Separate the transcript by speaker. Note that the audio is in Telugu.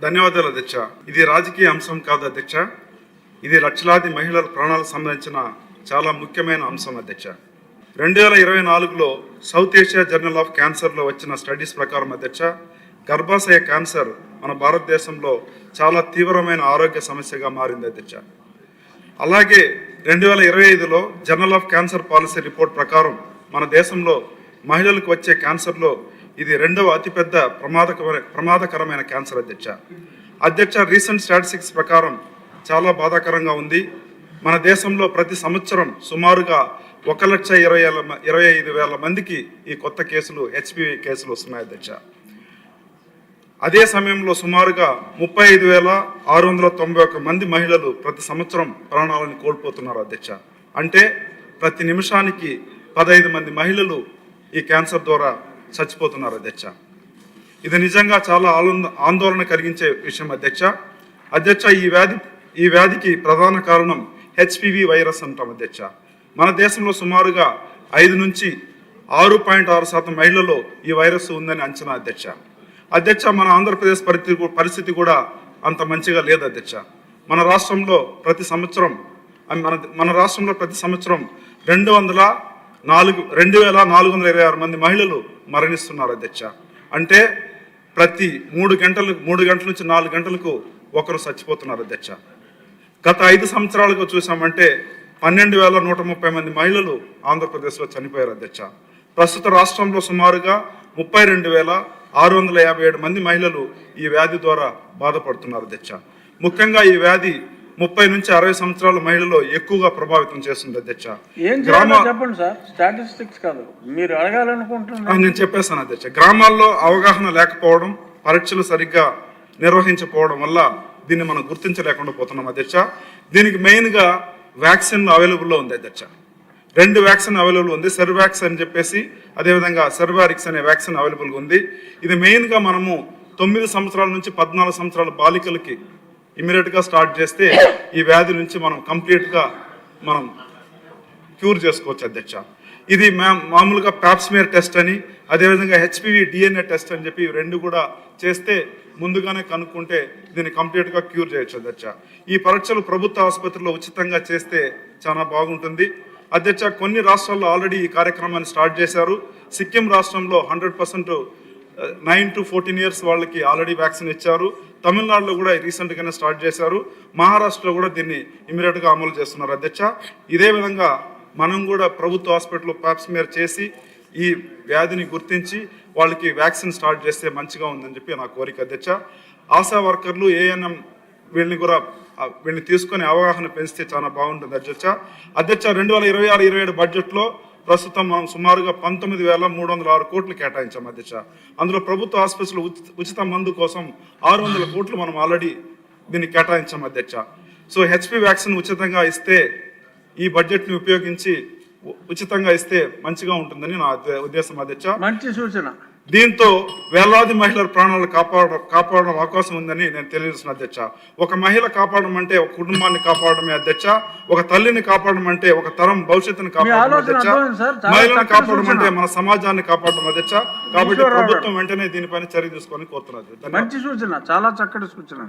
Speaker 1: ధన్యవాదాలు అధ్యక్ష. ఇది రాజకీయ అంశం కాదు అధ్యక్ష. ఇది లక్షలాది మహిళల ప్రాణాలకు సంబంధించిన చాలా ముఖ్యమైన అంశం అధ్యక్ష. 2024లో సౌత్ ఏషియా జర్నల్ ఆఫ్ క్యాన్సర్లో వచ్చిన స్టడీస్ ప్రకారం అధ్యక్ష, గర్భాశయ క్యాన్సర్ మన భారతదేశంలో చాలా తీవ్రమైన ఆరోగ్య సమస్యగా మారింది అధ్యక్ష. అలాగే 2025లో journal of cancer policy report ప్రకారం మన దేశంలో మహిళలకు వచ్చే క్యాన్సర్లో ఇది 2వ అతిపెద్ద ప్రమాదకరమైన క్యాన్సర్ అధ్యక్ష. రీసెంట్ స్టాటిస్టిక్స్ ప్రకారం చాలా బాధాకరంగా ఉంది. మన దేశంలో ప్రతి సంవత్సరం సుమారుగా 1,25,000 మందికి ఈ కొత్త కేసులు హెచ్పివి కేసులు వస్తున్నాయి అధ్యక్ష. అదే సమయంలో సుమారుగా 35,691 మంది మహిళలు ప్రతి సంవత్సరం ప్రాణాలను కోల్పోతున్నారు అధ్యక్ష. అంటే ప్రతి నిమిషానికి 15 మంది మహిళలు ఈ క్యాన్సర్ ద్వారా చచ్చిపోతున్నారు అధ్యక్ష. ఇది నిజంగా చాలా ఆందోళన కలిగించే విషయం అధ్యక్ష. ఈ వ్యాధికి ప్రధాన కారణం హెచ్పివి వైరస్ అంటాం అధ్యక్ష. మన దేశంలో సుమారుగా 5 నుంచి 6.6% మహిళల్లో ఈ వైరస్ ఉందని అంచనా అధ్యక్ష. మన ఆంధ్రప్రదేశ్ పరిస్థితి కూడా అంత మంచిగా లేదు అధ్యక్ష. మన రాష్ట్రంలో ప్రతి సంవత్సరం 2,426 మంది మహిళలు మరణిస్తున్నారు అధ్యక్ష. అంటే ప్రతి 3 గంటల నుంచి 4 గంటలకు ఒకరు చచ్చిపోతున్నారు అధ్యక్ష. గత 5 సంవత్సరాలుగా చూసామంటే 12,130 మంది మహిళలు ఆంధ్రప్రదేశ్లో చనిపోయారు అధ్యక్ష. ప్రస్తుత రాష్ట్రంలో సుమారుగా 32,657 మంది మహిళలు ఈ వ్యాధి ద్వారా బాధపడుతున్నారు అధ్యక్ష. ముఖ్యంగా ఈ వ్యాధి 30 నుంచి 60 సంవత్సరాల మహిళల్లో ఎక్కువగా ప్రభావితం చేస్తుంది అధ్యక్ష.
Speaker 2: చెప్పండి సార్, స్టాటిస్టిక్స్ కాదు, మీరు అడగాలనుకుంటున్నారు.
Speaker 1: నేను చెప్పేస్తాను అధ్యక్ష. గ్రామాల్లో అవగాహన లేకపోవడం, పరీక్షలు సరిగ్గా నిర్వహించకపోవడం వల్ల దీన్ని మనం గుర్తించలేకుండా పోతున్నాం అధ్యక్ష. దీనికి మెయిన్గా వ్యాక్సిన్ అవైలబుల్లో ఉంది అధ్యక్ష. 2 వ్యాక్సిన్ అవైలబుల్ ఉంది, సెర్వాక్స్ అని చెప్పేసి, అదేవిధంగా సెర్వారిక్స్ అనే వ్యాక్సిన్ అవైలబుల్గా ఉంది. ఇది మెయిన్గా మనము 9 సంవత్సరాల నుంచి 14 సంవత్సరాల బాలికలకి ఇమీడియట్గా స్టార్ట్ చేస్తే ఈ వ్యాధి నుంచి మనం కంప్లీట్గా మనం క్యూర్ చేసుకోవచ్చు అధ్యక్ష. ఇది మామూలుగా పాప్స్మియర్ టెస్ట్ అని, అదేవిధంగా హెచ్పివి డిఎన్ఏ టెస్ట్ అని చెప్పి 2 కూడా చేస్తే ముందుగానే కనుక్కుంటే దీన్ని కంప్లీట్గా క్యూర్ చేయొచ్చు అధ్యక్ష. ఈ పరీక్షలు ప్రభుత్వ ఆసుపత్రిలో ఉచితంగా చేస్తే చాలా బాగుంటుంది అధ్యక్ష. కొన్ని రాష్ట్రాల్లో ఆల్రెడీ ఈ కార్యక్రమాన్ని స్టార్ట్ చేశారు. సిక్కిం రాష్ట్రంలో 100% 9 to 14 years వాళ్ళకి ఆల్రెడీ వ్యాక్సిన్ ఇచ్చారు. తమిళనాడులో కూడా రీసెంట్గానే స్టార్ట్ చేశారు. మహారాష్ట్రలో కూడా దీన్ని ఇమీడియట్గా అమలు చేస్తున్నారు అధ్యక్ష. ఇదే విధంగా మనం కూడా ప్రభుత్వ హాస్పిటల్లో పాప్స్మియర్ చేసి ఈ వ్యాధిని గుర్తించి వాళ్ళకి వ్యాక్సిన్ స్టార్ట్ చేస్తే మంచిగా ఉందని చెప్పి నా కోరిక అధ్యక్ష. ఆశా వర్కర్లు, ఏఎన్ఎం వీళ్ళని తీసుకొని అవగాహన పెంచితే చాలా బాగుంటుంది అధ్యక్ష. 2026-27 బడ్జెట్లో ప్రస్తుతం మనం సుమారుగా 19,306 కోట్లు కేటాయించాం అధ్యక్ష. అందులో ప్రభుత్వ ఆసుపత్రులు ఉచిత మందు కోసం 600 కోట్లు మనం ఆల్రెడీ దీన్ని కేటాయించాం అధ్యక్ష. సో హెచ్పి వ్యాక్సిన్ ఉచితంగా ఇస్తే, ఈ బడ్జెట్ని ఉపయోగించి ఉచితంగా ఇస్తే మంచిగా ఉంటుందని నా ఉద్దేశం అధ్యక్ష.
Speaker 2: మంచి సూచన.
Speaker 1: దీంతో వేలాది మహిళల ప్రాణాలు కాపాడడం అవకాశం ఉందని నేను తెలియజేస్తున్నా అధ్యక్ష. ఒక మహిళ కాపాడడం అంటే ఒక కుటుంబాన్ని కాపాడమే అధ్యక్ష. ఒక తల్లిని కాపాడడం అంటే ఒక తరం భవిష్యత్తుని కాపాడడం అధ్యక్ష. మహిళను కాపాడడం అంటే మన సమాజాన్ని కాపాడడం అధ్యక్ష. కాబట్టి ప్రభుత్వం వెంటనే దీనిపైన చర్య తీసుకొని కోరుతున్నది.
Speaker 2: మంచి సూచన, చాలా చక్కటి సూచన.